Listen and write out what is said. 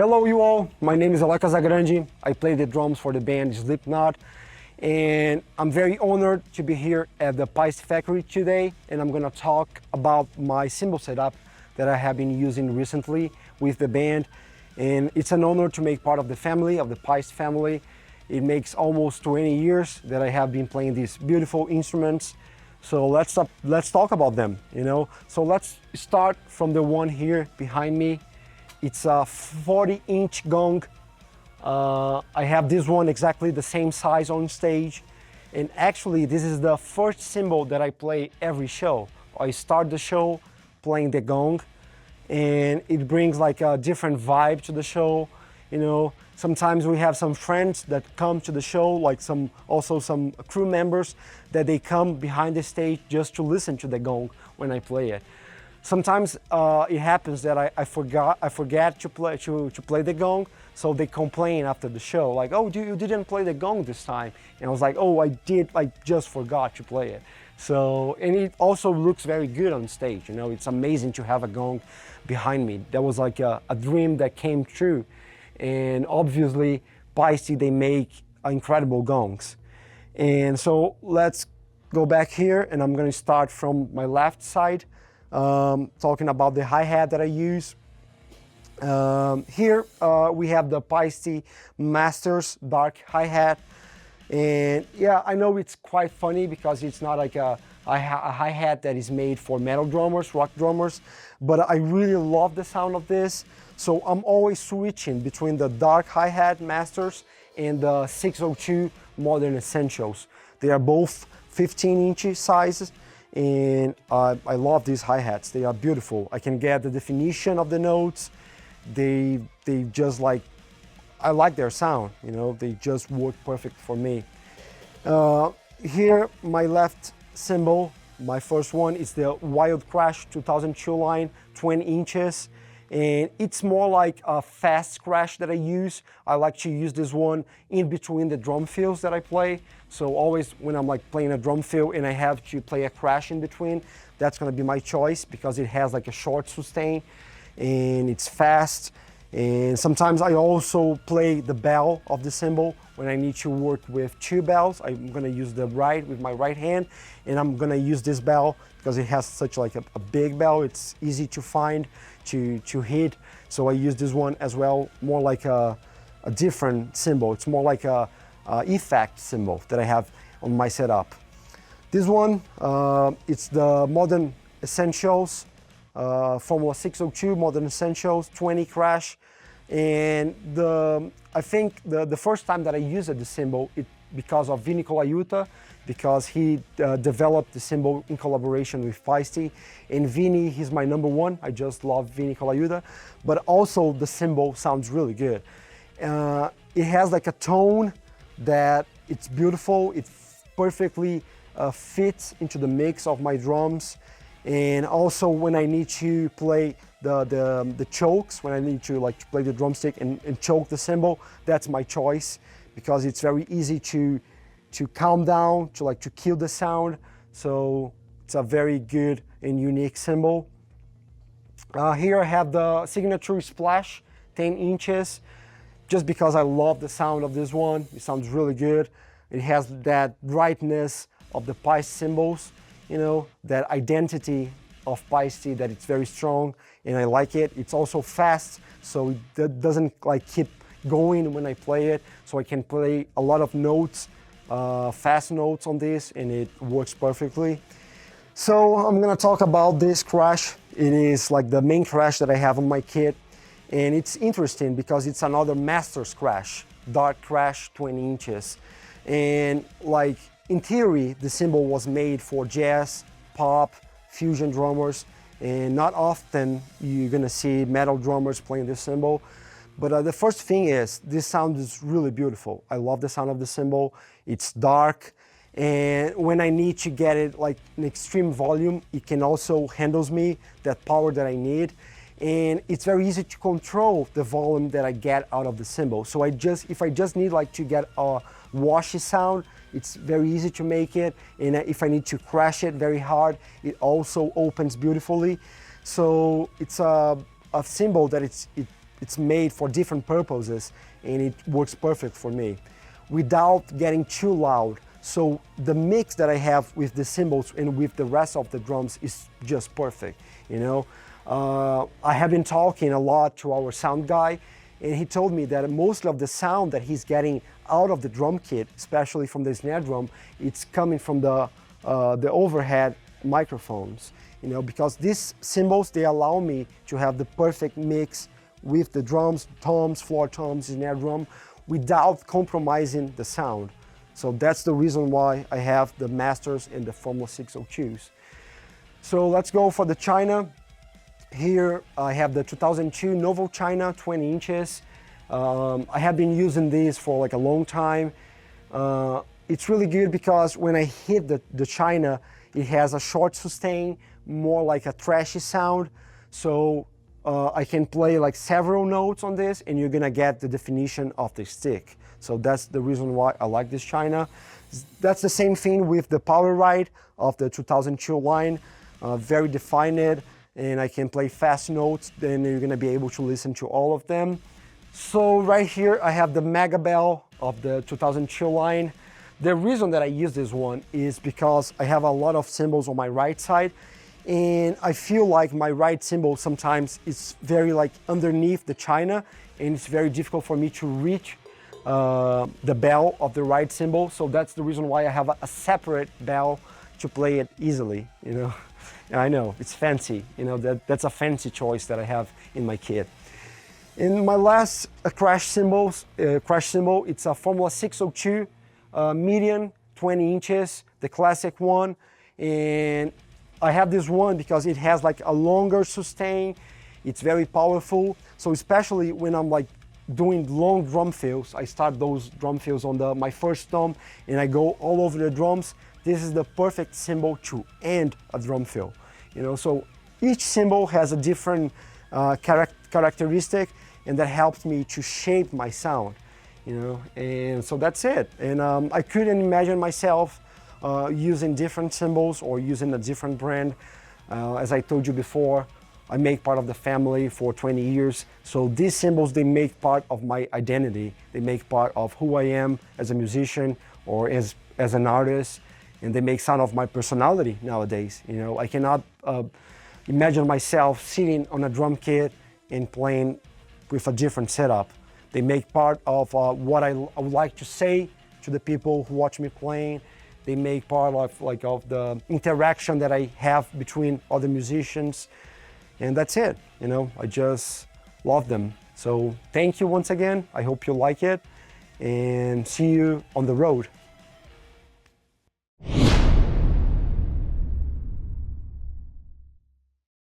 Hello you all, my name is Eloy Casagrande. I play the drums for the band Slipknot, and I'm very honored to be here at the PAISTE factory today, and I'm gonna talk about my cymbal setup that I have been using recently with the band. And it's an honor to make part of the family, of the PAISTE family. It makes almost 20 years that I have been playing these beautiful instruments. So let's talk about them, you know. So let's start from the one here behind me. It's a 40-inch gong. I have this one exactly the same size on stage. And actually, this is the first cymbal that I play every show. I start the show playing the gong, and it brings like a different vibe to the show, you know. Sometimes we have some friends that come to the show, like some crew members that they come behind the stage just to listen to the gong when I play it. Sometimes it happens that I forget to play the gong, so they complain after the show, like, "Oh, you didn't play the gong this time." And I was like, "Oh, I did. I just forgot to play it." So, and it also looks very good on stage. You know, it's amazing to have a gong behind me. That was like a dream that came true. And obviously, PAISTE, they make incredible gongs. And so let's go back here, and I'm going to start from my left side. Talking about the hi-hat that I use. Here we have the PAISTE Masters dark hi-hat, and yeah, I know it's quite funny because it's not like a hi-hat that is made for metal drummers, rock drummers, but I really love the sound of this, so I'm always switching between the dark hi-hat Masters and the 602 Modern Essentials. They are both 15-inch sizes. And I love these hi-hats. They are beautiful. I can get the definition of the notes. They just like, I like their sound, you know, they just work perfect for me. Here, my left cymbal, my first one is the Wild Crash 2002 line, 20 inches. And it's more like a fast crash that I use. I like to use this one in between the drum fills that I play. So always when I'm like playing a drum fill and I have to play a crash in between, that's gonna be my choice because it has like a short sustain and it's fast. And sometimes I also play the bell of the cymbal when I need to work with two bells. I'm gonna use the right with my right hand, and I'm gonna use this bell because it has such like a big bell. It's easy to find, to hit. So I use this one as well, more like a different cymbal. It's more like a effect cymbal that I have on my setup. This one, it's the Modern Essentials, Formula 602 Modern Essentials 20 crash. And I think the first time that I used the cymbal, it because of Vinny Colaiuta, because he developed the cymbal in collaboration with PAISTE. And Vinny, he's my number one. I just love Vinny Colaiuta. But also the cymbal sounds really good. It has like a tone that it's beautiful. It perfectly fits into the mix of my drums. And also when I need to play the chokes, when I need to like to play the drumstick and choke the cymbal, that's my choice because it's very easy to calm down, to kill the sound. So it's a very good and unique cymbal. Here I have the Signature Splash 10 inches, just because I love the sound of this one. It sounds really good. It has that brightness of the PAISTE cymbals, you know, that identity of PAISTE, that it's very strong, and I like it. It's also fast, so it doesn't like keep going when I play it, so I can play a lot of notes, fast notes on this, and it works perfectly. So I'm gonna talk about this crash. It is like the main crash that I have on my kit, and it's interesting because it's another Masters crash, dark crash 20 inches. And like in theory, the cymbal was made for jazz, pop, fusion drummers, and not often you're gonna see metal drummers playing this cymbal. But the first thing is, this sound is really beautiful. I love the sound of the cymbal. It's dark, and when I need to get it like an extreme volume, it can also handles me that power that I need. And it's very easy to control the volume that I get out of the cymbal. So if I just need like to get a washy sound, it's very easy to make it. And if I need to crash it very hard, it also opens beautifully. So it's a cymbal that it's made for different purposes, and it works perfect for me without getting too loud. So the mix that I have with the cymbals and with the rest of the drums is just perfect, you know. I have been talking a lot to our sound guy, and he told me that most of the sound that he's getting out of the drum kit, especially from the snare drum, it's coming from the overhead microphones, you know, because these cymbals, they allow me to have the perfect mix with the drums, toms, floor toms, snare drum, without compromising the sound. So that's the reason why I have the Masters and the Formula 602s. So let's go for the China. Here I have the 2002 Novo China 20 inches. I have been using these for like a long time. It's really good because when I hit the China, it has a short sustain, more like a trashy sound. So I can play like several notes on this and you're gonna get the definition of the stick. So that's the reason why I like this China. That's the same thing with the Power Ride of the 2002 line. Very defined, and I can play fast notes, then you're gonna be able to listen to all of them. So right here I have the Mega Bell of the 2002 line. The reason that I use this one is because I have a lot of cymbals on my right side, and I feel like my right cymbal sometimes is very like underneath the China, and it's very difficult for me to reach the bell of the right cymbal. So that's the reason why I have a separate bell to play it easily, you know. I know, it's fancy, you know, that's a fancy choice that I have in my kit. In my last crash cymbal, it's a Formula 602 medium, 20 inches, the classic one. And I have this one because it has like a longer sustain, it's very powerful. So especially when I'm like doing long drum fills, I start those drum fills on my first thumb and I go all over the drums. This is the perfect cymbal to end a drum fill, you know. So each cymbal has a different characteristic, and that helps me to shape my sound, you know. And so that's it. And I couldn't imagine myself using different cymbals or using a different brand. As I told you before, I make part of the family for 20 years. So these cymbals, they make part of my identity. They make part of who I am as a musician or as an artist. And they make sound of my personality nowadays. You know, I cannot imagine myself sitting on a drum kit and playing with a different setup. They make part of what I would like to say to the people who watch me playing. They make part of the interaction that I have between other musicians. And that's it, you know, I just love them. So thank you once again. I hope you like it, and see you on the road.